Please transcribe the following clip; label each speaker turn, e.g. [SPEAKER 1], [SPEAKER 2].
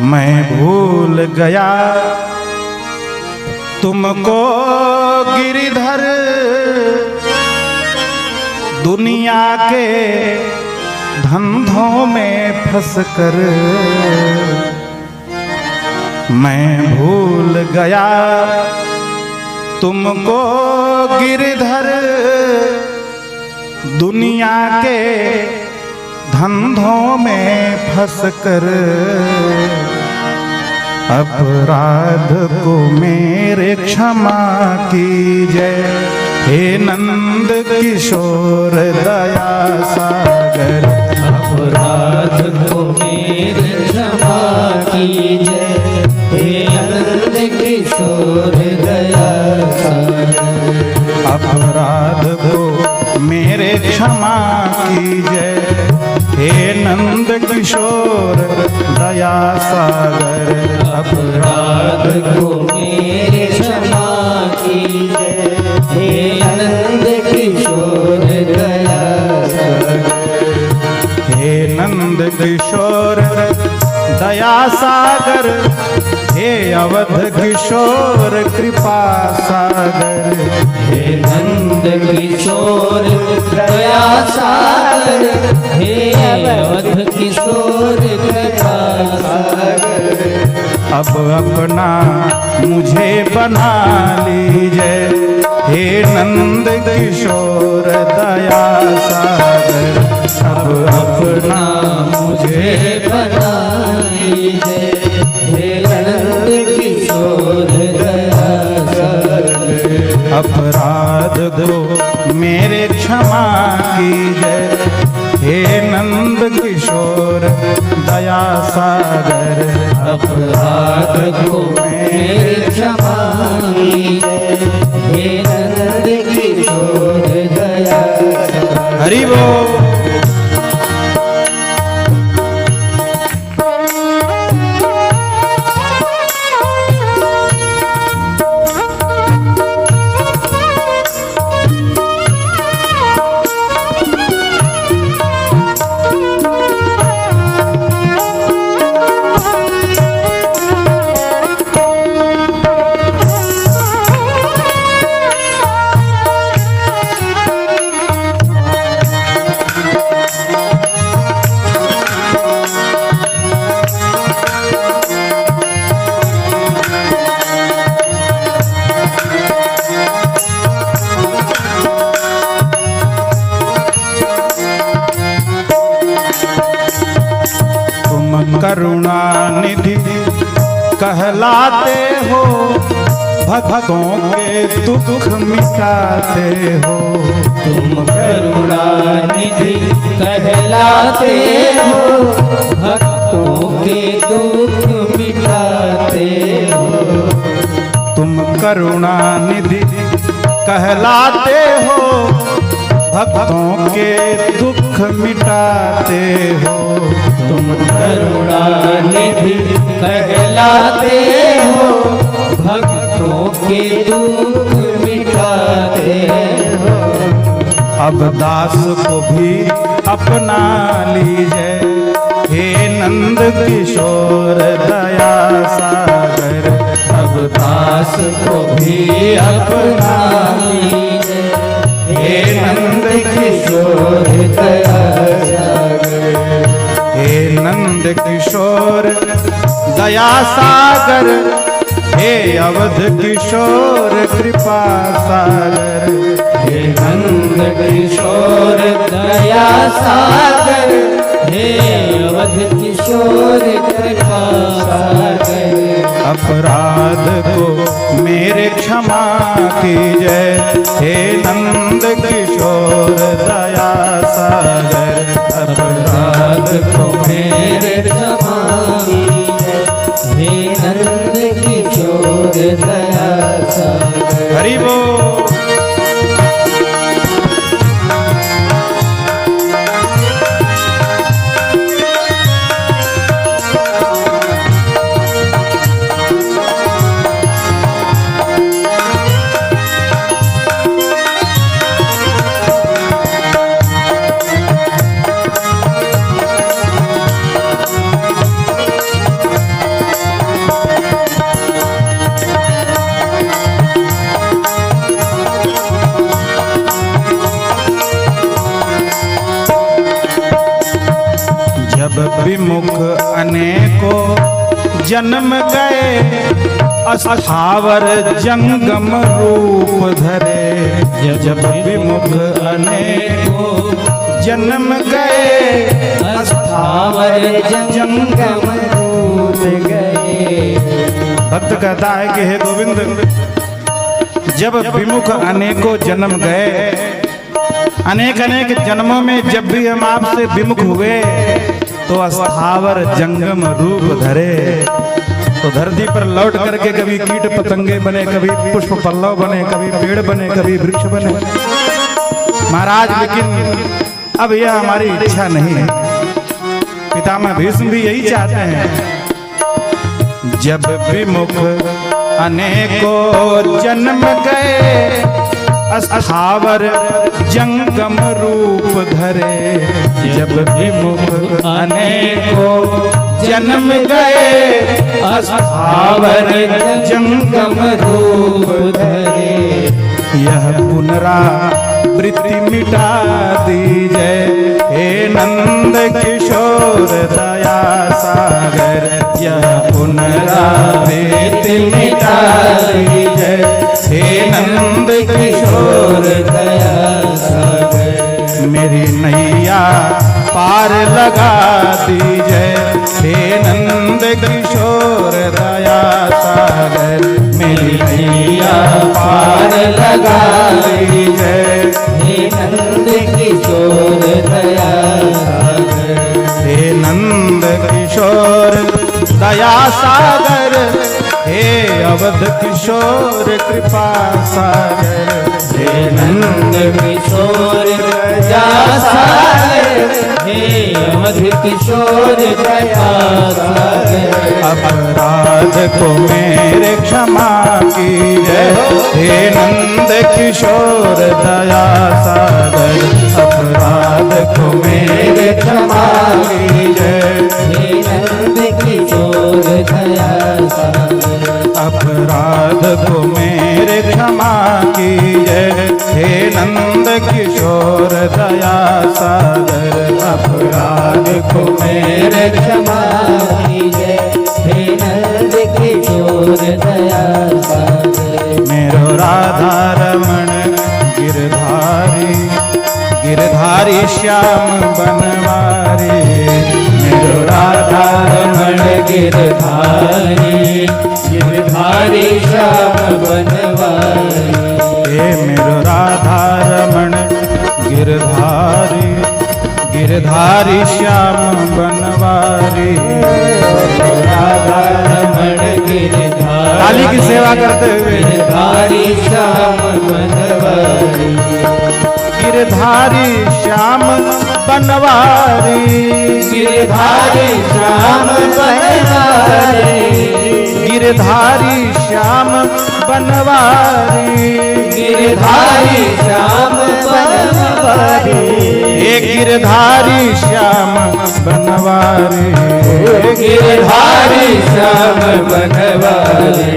[SPEAKER 1] मैं भूल गया तुमको गिरिधर, दुनिया के धंधों में फंसकर। मैं भूल गया तुमको गिरिधर, दुनिया के धंधों में फंसकर। अपराध को मेरे क्षमा कीजिए, हे नंद किशोर दया सागर।
[SPEAKER 2] अपराध को मेरे क्षमा कीजिए, हे नंद किशोर दया सागर।
[SPEAKER 1] अपराध को मेरे क्षमा कीजिए, हे नंद किशोर दया सागर।
[SPEAKER 2] अपराध को मेरे क्षमा कीजिए, हे नंद किशोर दया सागर।
[SPEAKER 1] हे नंद किशोर दया सागर, हे अवध किशोर कृपा सागर।
[SPEAKER 2] हे नंद किशोर दया सागर, हे अवध किशोर कृपा सागर।
[SPEAKER 1] अब अपना मुझे बना लीजिए, हे नंद किशोर दया सागर। अब अपना मुझे
[SPEAKER 2] बना लीजिए, हे नंद किशोर दया सागर।
[SPEAKER 1] अपराध को मेरे क्षमा कीजिए, हे नंद किशोर दया सागर।
[SPEAKER 2] अपराध को मेरे क्षमा कीजिए, हे नंद किशोर दया सागर।
[SPEAKER 1] हरि बोल। करुणा निधि कहलाते हो, भक्तों के दुख मिटाते हो।
[SPEAKER 2] तुम करुणा निधि कहलाते हो, भक्तों के दुख मिटाते हो।
[SPEAKER 1] तुम करुणा निधि कहलाते हो, भक्तों के दुख मिटाते हो।
[SPEAKER 2] तुम करुणा निधि कहलाते हो, भक्तों के दुख मिटाते हो।
[SPEAKER 1] अब दास को भी अपना लीजिए, हे नंद किशोर दया सागर।
[SPEAKER 2] अब दास को भी अपना लीजिए, हे नंद किशोर दया सागर।
[SPEAKER 1] हे नंद किशोर दया सागर, हे अवध किशोर कृपा सागर।
[SPEAKER 2] हे नंद किशोर दया सागर, हे अवध किशोर कृपा सागर।
[SPEAKER 1] अपराध को मेरे क्षमा कीजिए, हे नंद किशोर दया सागर।
[SPEAKER 2] अपराध को मेरे क्षमा कीजिए, हे नंद किशोर दया सागर।
[SPEAKER 1] हरि बोल। अनेको जन्म गए अस्थावर जंगम रूप धरे जब विमुख अनेको जन्म गए
[SPEAKER 2] अस्थावर जंगम रूप गए।
[SPEAKER 1] भक्त कहता है कि हे गोविंद, जब विमुख अनेकों जन्म गए, अनेक अनेक जन्मों में जब भी हम आपसे विमुख हुए तो अस्थावर जंगम रूप धरे, तो धरती पर लौट करके कभी कीट पतंगे बने, कभी पुष्प पल्लव बने, कभी पेड़ बने, कभी वृक्ष बने। महाराज लेकिन अब यह हमारी इच्छा नहीं है। पितामह भीष्म भी यही चाहते हैं। जब विमुख अनेकों जन्म गए अस्थावर जंगम रूप धरे, जब विमुख अनेकों जन्म गए अस्थावर जंगम रूप धरे। यह पुनरावृत्ति मिटा दीजय हे नंद किशोर दया सागर, यह पुनरावृत्ति मिटा दीजय हे नंद किशोर दया सागर। मेरी नैया पार लगा दीजय हे नंद किशोर दया सागर, मेरी नैया पार लगा दीजय
[SPEAKER 2] हे नंद किशोर दया सागर।
[SPEAKER 1] हे नंद किशोर दया सागर, हे अवध किशोर कृपा सागर,
[SPEAKER 2] हे नंद किशोर दया सागर, हे अवध किशोर दया सागर।
[SPEAKER 1] अपराध को मेरे क्षमा कीजय हे नंद किशोर दया सागर, अपराध को मेरे क्षमा कीजय
[SPEAKER 2] हे नंद किशोर दया सागर।
[SPEAKER 1] अपराध को मेरे क्षमा कीजय हे नंद किशोर दया सागर, अपराध को मेरे
[SPEAKER 2] क्षमा कीजिए हे नंद किशोर दया सागर।
[SPEAKER 1] मेरो राधा रमण गिरधारी, गिरधारी श्याम बनवारी, मेरो राधा रमण
[SPEAKER 2] गिरधारी, गिरधारी श्याम बनवारी।
[SPEAKER 1] हे मेरो राधा रमण गिरधारी, गिरधारी श्याम बनवारी,
[SPEAKER 2] राधा रमण गिरधारी,
[SPEAKER 1] काली की सेवा करते हुए
[SPEAKER 2] गिरधारी श्याम बनवारी।
[SPEAKER 1] गिरधारी श्याम बनवारी,
[SPEAKER 2] गिरधारी श्याम बनवारी,
[SPEAKER 1] गिरधारी श्याम बनवारी,
[SPEAKER 2] गिरधारी श्याम बनवारी।
[SPEAKER 1] हे गिरधारी श्याम बनवारी,
[SPEAKER 2] गिरधारी श्याम बनवारी,